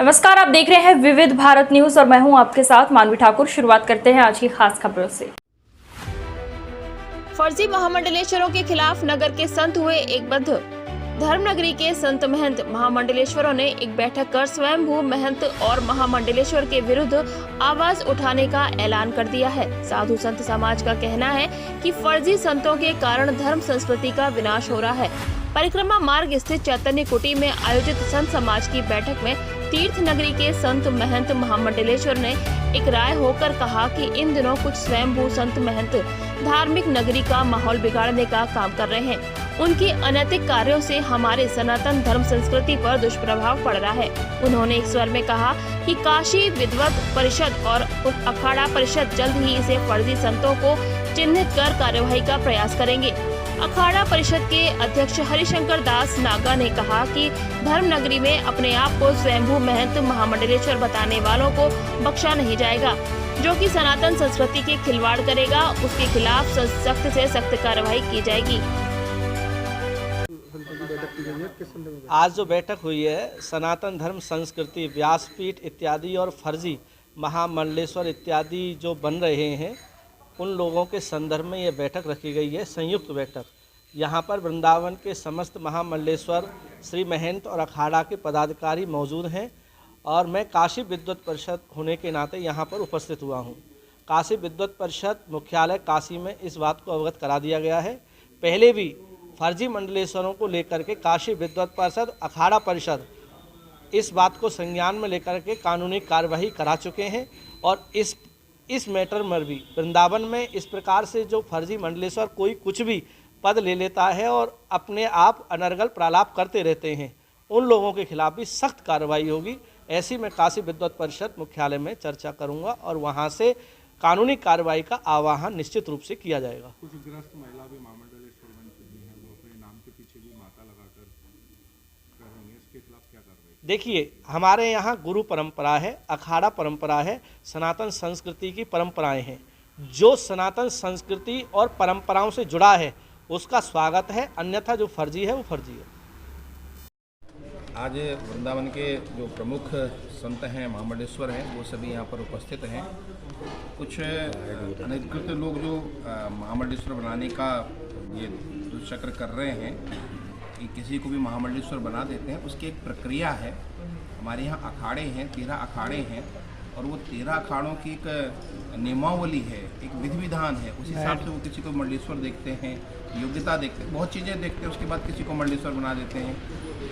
नमस्कार, आप देख रहे हैं विविध भारत न्यूज और मैं हूं आपके साथ मानवी ठाकुर। शुरुआत करते हैं आज की खास खबरों से। फर्जी महामंडलेश्वरों के खिलाफ नगर के संत हुए एक बद्ध। धर्मनगरी के संत महंत महामंडलेश्वरों ने एक बैठक कर स्वयंभू महंत और महामंडलेश्वर के विरुद्ध आवाज उठाने का ऐलान कर दिया है। साधु संत समाज का कहना है कि फर्जी संतों के कारण धर्म संस्कृति का विनाश हो रहा है। परिक्रमा मार्ग स्थित चैतन्य कुटी में आयोजित संत समाज की बैठक में तीर्थ नगरी के संत महंत महामंडलेश्वर ने एक राय होकर कहा कि इन दिनों कुछ स्वयंभू संत महंत धार्मिक नगरी का माहौल बिगाड़ने का काम कर रहे हैं। उनके अनैतिक कार्यों से हमारे सनातन धर्म संस्कृति पर दुष्प्रभाव पड़ रहा है। उन्होंने एक स्वर में कहा कि काशी विद्वत परिषद और अखाड़ा परिषद जल्द ही इसे फर्जी संतों को चिन्हित कर कार्यवाही का प्रयास करेंगे। अखाड़ा परिषद के अध्यक्ष हरिशंकर दास नागा ने कहा कि धर्म नगरी में अपने आप को स्वयंभू महंत महामंडलेश्वर बताने वालों को बख्शा नहीं जाएगा। जो कि सनातन संस्कृति के खिलवाड़ करेगा, उसके खिलाफ सख्त से सख्त कार्रवाई की जाएगी। आज जो बैठक हुई है, सनातन धर्म संस्कृति व्यासपीठ इत्यादि और फर्जी महामंडलेश्वर इत्यादि जो बन रहे हैं, उन लोगों के संदर्भ में ये बैठक रखी गई है, संयुक्त बैठक। यहाँ पर वृंदावन के समस्त महामंडलेश्वर श्री महंत और अखाड़ा के पदाधिकारी मौजूद हैं और मैं काशी विद्वत परिषद होने के नाते यहाँ पर उपस्थित हुआ हूँ। काशी विद्वत परिषद मुख्यालय काशी में इस बात को अवगत करा दिया गया है। पहले भी फर्जी मंडलेश्वरों को लेकर के काशी विद्वत परिषद अखाड़ा परिषद इस बात को संज्ञान में लेकर के कानूनी कार्यवाही करा चुके हैं और इस मैटर में भी वृंदावन में इस प्रकार से जो फर्जी मंडलेश्वर कोई कुछ भी पद ले लेता है और अपने आप अनर्गल प्रलाप करते रहते हैं, उन लोगों के खिलाफ भी सख्त कार्रवाई होगी। ऐसी मैं काशी विद्वत परिषद मुख्यालय में चर्चा करूंगा और वहां से कानूनी कार्रवाई का आह्वान निश्चित रूप से किया जाएगा। कुछ ग्रस्त महिला भी महामंडलेश्वर बन चुकी हैं, वो अपने नाम के पीछे भी माता लगाकर कर रही हैं, इसके खिलाफ क्या कार्रवाई? देखिए, हमारे यहाँ गुरु परंपरा है, अखाड़ा परंपरा है, सनातन संस्कृति की परंपराएं हैं। जो सनातन संस्कृति और परंपराओं से जुड़ा है उसका स्वागत है, अन्यथा जो फर्जी है वो फर्जी है। आज वृंदावन के जो प्रमुख संत हैं महामंडलेश्वर हैं, वो सभी यहाँ पर उपस्थित हैं। कुछ अनधिकृत लोग जो महामंडलेश्वर बनाने का ये दुष्चक्र कर रहे हैं कि किसी को भी महामंडलेश्वर बना देते हैं, उसकी एक प्रक्रिया है। हमारे यहाँ अखाड़े हैं, 13 अखाड़े हैं और वो 13 अखाड़ों की एक नियमावली है, एक विधि विधान है। उस हिसाब से वो किसी को मंडलेश्वर देखते हैं, योग्यता देखते हैं, बहुत चीज़ें देखते हैं, उसके बाद किसी को मंडलेश्वर बना देते हैं।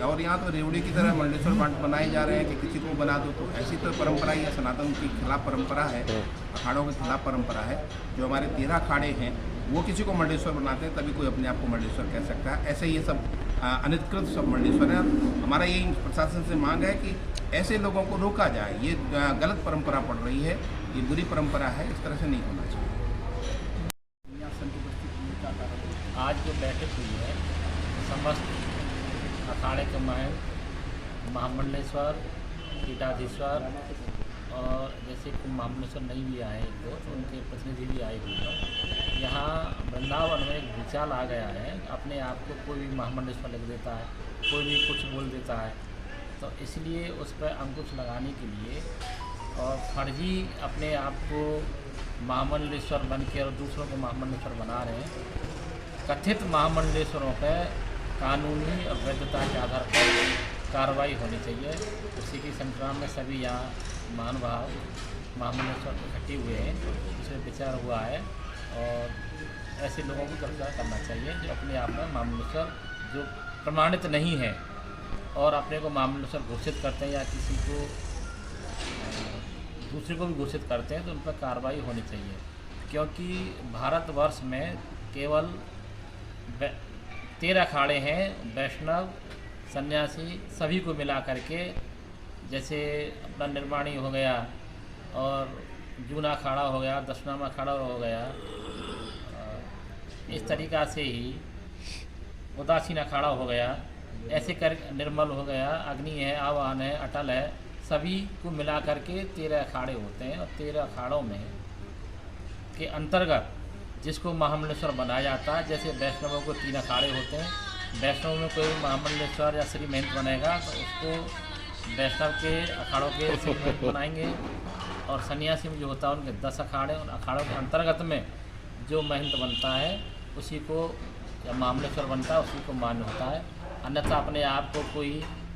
और यहाँ तो रेवड़ी की तरह मंडलेश्वर बनाए जा रहे हैं कि किसी को बना दो। तो ऐसी तो परंपरा ही है, सनातन की खिलाफ परंपरा है, अखाड़ों के खिलाफ परंपरा है। जो हमारे 13 अखाड़े हैं वो किसी को मंडलेश्वर बनाते हैं, तभी कोई अपने आप को मंडलेश्वर कह सकता है। ऐसे ये सब अनधिकृत सब मंडलेश्वर है। हमारा यही प्रशासन से मांग है कि ऐसे लोगों को रोका जाए। ये गलत परंपरा पड़ रही है, ये बुरी परंपरा है, इस तरह से नहीं होना चाहिए। आज जो बैठक हुई है, समस्त अखाड़े के महंत महामंडलेश्वर, पीठाधीश्वर और जैसे कि महामंडलेश्वर नहीं भी आए तो उनके प्रतिनिधि भी आए हुए हैं। यहाँ वृंदावन में एक विचार आ गया है, अपने आप को कोई भी महामंडलेश्वर लिख देता है, कोई भी कुछ बोल देता है। तो इसलिए उस पर अंकुश लगाने के लिए और फर्जी अपने आप को महामंडलेश्वर बन के और दूसरों को महामंडलेश्वर बना रहे हैं। कथित महामंडलेश्वरों पर कानूनी और वैधता के आधार पर कार्रवाई होनी चाहिए। उसी की संक्रांत में सभी यहाँ महानुभाव महामंडलेश्वर इकट्ठे हुए हैं, उसमें विचार हुआ है और ऐसे लोगों को गिरफ्तार करना चाहिए जो अपने आप में महामंडलेश्वर जो प्रमाणित नहीं है और अपने को महामंडलेश्वर घोषित करते हैं या किसी को दूसरे को भी घोषित करते हैं, तो उन पर कार्रवाई होनी चाहिए। क्योंकि भारतवर्ष में केवल 13 अखाड़े हैं, वैष्णव सन्यासी सभी को मिला करके, जैसे अपना निर्माणी हो गया और जूना अखाड़ा हो गया, दशनामा अखाड़ा हो गया, इस तरीक़ा से ही उदासीन अखाड़ा हो गया, ऐसे कर निर्मल हो गया, अग्नि है, आवाहन है, अटल है, सभी को मिला करके 13 अखाड़े होते हैं। और 13 अखाड़ों में के अंतर्गत जिसको महामंडलेश्वर बनाया जाता है, जैसे वैष्णवों को 3 अखाड़े होते हैं, वैष्णव में कोई महामंडलेश्वर या श्री महंत बनेगा तो उसको वैष्णव के अखाड़ों के सिंह बनाएंगे और सन्यासी में जो होता है उनके 10 अखाड़े, उन अखाड़ों के अंतर्गत में जो महंत बनता है उसी को या महामंडलेश्वर बनता है उसी को मान्य होता है। अन्यथा अपने आप को कोई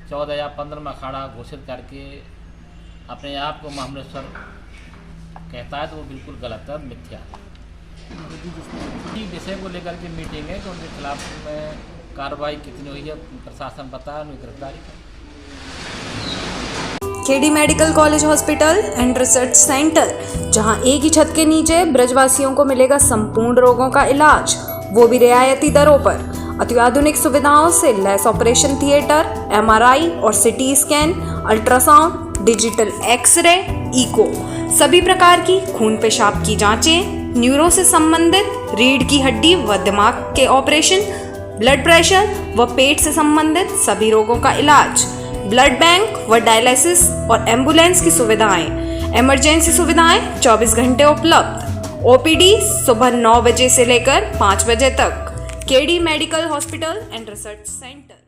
14 या 15 अखाड़ा घोषित करके अपने आप को महामंडलेश्वर कहता है तो वो बिल्कुल गलत है, मिथ्या है। इसी विषय को लेकर के मीटिंग है कि उनके खिलाफ में कार्रवाई कितनी हुई है, प्रशासन बताया, उनकी गिरफ्तारी कर। KD medical college hospital and research centre, जहां एक ही छत के नीचे ब्रजवासियों को मिलेगा संपूर्ण रोगों का इलाज, वो भी रियायती दरों पर। अत्याधुनिक सुविधाओं से लैस ऑपरेशन थिएटर, MRI और CT scan, ultrasound, digital x ray, echo, सभी प्रकार की खून पेशाब की जांचें, न्यूरो से संबंधित, रीढ़ की हड्डी व दिमाग के ऑपरेशन, ब्लड प्रेशर व पेट से संबंधित सभी रोगों का इलाज, ब्लड बैंक व डायलिसिस और एम्बुलेंस की सुविधाएं, इमरजेंसी सुविधाएं 24 घंटे उपलब्ध। OPD सुबह 9 बजे से लेकर 5 बजे तक। KD medical hospital and research centre.